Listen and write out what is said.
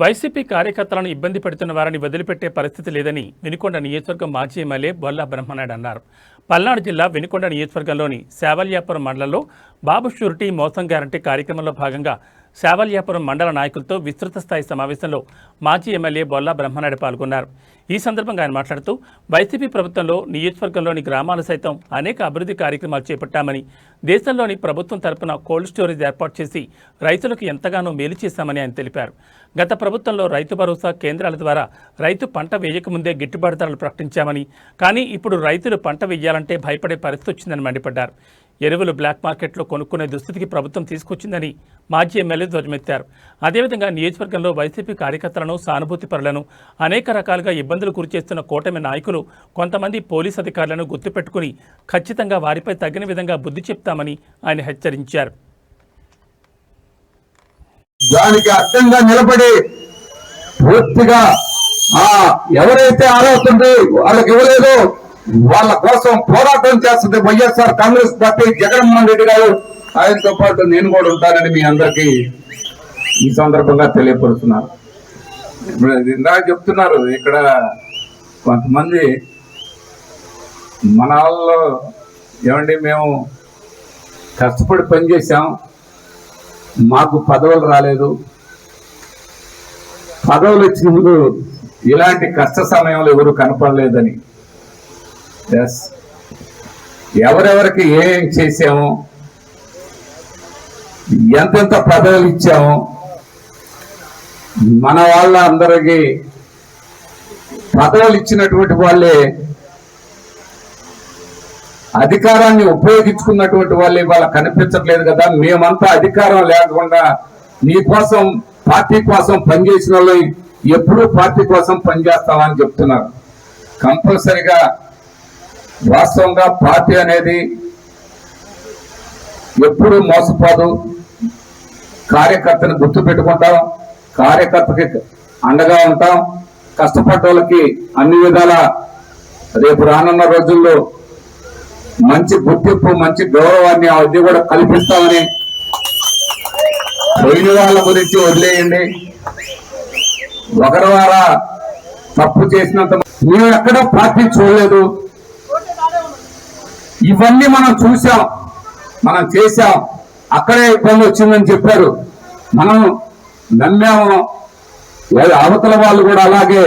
YCP కార్యకర్తలను ఇబ్బంది పెడుతున్న వారిని వదిలిపెట్టే పరిస్థితి లేదని వినుకొండ నియోజకవర్గం మాజీ ఎమ్మెల్యే బొల్లా బ్రహ్మనాయుడు అన్నారు. పల్నాడు జిల్లా వినుకొండ నియోజకవర్గంలోని శావల్యాపురం మండలంలో బాబు షూరిటీ మోసం గ్యారంటీ కార్యక్రమంలో భాగంగా శావల్యాపురం మండల నాయకులతో విస్తృత స్థాయి సమావేశంలో మాజీ ఎమ్మెల్యే బొల్లా బ్రహ్మనాయుడు పాల్గొన్నారు. ఈ సందర్భంగా ఆయన మాట్లాడుతూ వైసీపీ ప్రభుత్వంలో నియోజకవర్గంలోని గ్రామాలు సైతం అనేక అభివృద్ధి కార్యక్రమాలు చేపట్టామని, దేశంలోని ప్రభుత్వం తరపున కోల్డ్ స్టోరేజ్ ఏర్పాటు చేసి రైతులకు ఎంతగానో మేలు చేశామని ఆయన తెలిపారు. గత ప్రభుత్వంలో రైతు భరోసా కేంద్రాల ద్వారా రైతు పంట వేయకముందే గిట్టుబాటు ధరలు ప్రకటించామని, కానీ ఇప్పుడు రైతులు పంట వేయాలంటే భయపడే పరిస్థితి వచ్చిందని మండిపడ్డారు. ఎరువులు బ్లాక్ మార్కెట్లో కొనుక్కునే దుస్థితికి ప్రభుత్వం తీసుకొచ్చిందని మాజీ ఎమ్మెల్యే ధ్వజమెత్తారు. అదేవిధంగా నియోజకవర్గంలో వైసీపీ కార్యకర్తలను, సానుభూతి పరులను అనేక రకాలుగా ఇబ్బందులు గురిచేస్తున్న కూటమి నాయకులు కొంతమంది పోలీసు అధికారులను గుర్తుపెట్టుకుని ఖచ్చితంగా వారిపై తగిన విధంగా బుద్ధి చెప్తామని ఆయన హెచ్చరించారు. దానికి అడ్డంగా నిలబడి పూర్తిగా ఎవరైతే ఆరోపణ వాళ్ళకి ఇవ్వలేదో వాళ్ళ కోసం పోరాటం చేస్తుంది వైఎస్ఆర్ కాంగ్రెస్ పార్టీ. జగన్మోహన్ రెడ్డి గారు ఆయనతో పాటు నేను కూడా ఉంటానని మీ అందరికీ ఈ సందర్భంగా తెలియపరుస్తున్నారు. ఇప్పుడు ఇందాక చెప్తున్నారు, ఇక్కడ కొంతమంది మన వాళ్ళు ఏమండి మేము కష్టపడి పనిచేసాం, మాకు పదవులు రాలేదు, పదవులు ఇచ్చిన ముందు ఇలాంటి కష్ట సమయంలో ఎవరు కనపడలేదని. ఎస్, ఎవరెవరికి ఏం చేసాము, ఎంతెంత పదవులు ఇచ్చాము, మన వాళ్ళ అందరికీ పదవులు ఇచ్చినటువంటి వాళ్ళే అధికారాన్ని ఉపయోగించుకున్నటువంటి వాళ్ళు ఇవాళ కనిపించట్లేదు కదా. మేమంతా అధికారం లేకుండా నీకోసం పార్టీ కోసం పనిచేసిన వాళ్ళు ఎప్పుడూ పార్టీ కోసం పనిచేస్తామని చెప్తున్నారు. కంపల్సరిగా వాస్తవంగా పార్టీ అనేది ఎప్పుడూ మోసపోదు. కార్యకర్తను గుర్తు పెట్టుకుంటాం, కార్యకర్తకి అండగా ఉంటాం, కష్టపడ్డ వాళ్ళకి అన్ని విధాల రేపు రానున్న రోజుల్లో మంచి గుర్తింపు, మంచి గౌరవాన్ని అది కూడా కల్పిస్తామని. పోయిన వాళ్ళ గురించి వదిలేయండి, ఒకరి ద్వారా తప్పు చేసినంత మేము ఎక్కడో పార్టీ చూడలేదు. ఇవన్నీ మనం చూసాం, మనం చేశాం, అక్కడే ఇబ్బంది వచ్చిందని చెప్పారు, మనం నమ్మాము. అవతల వాళ్ళు కూడా అలాగే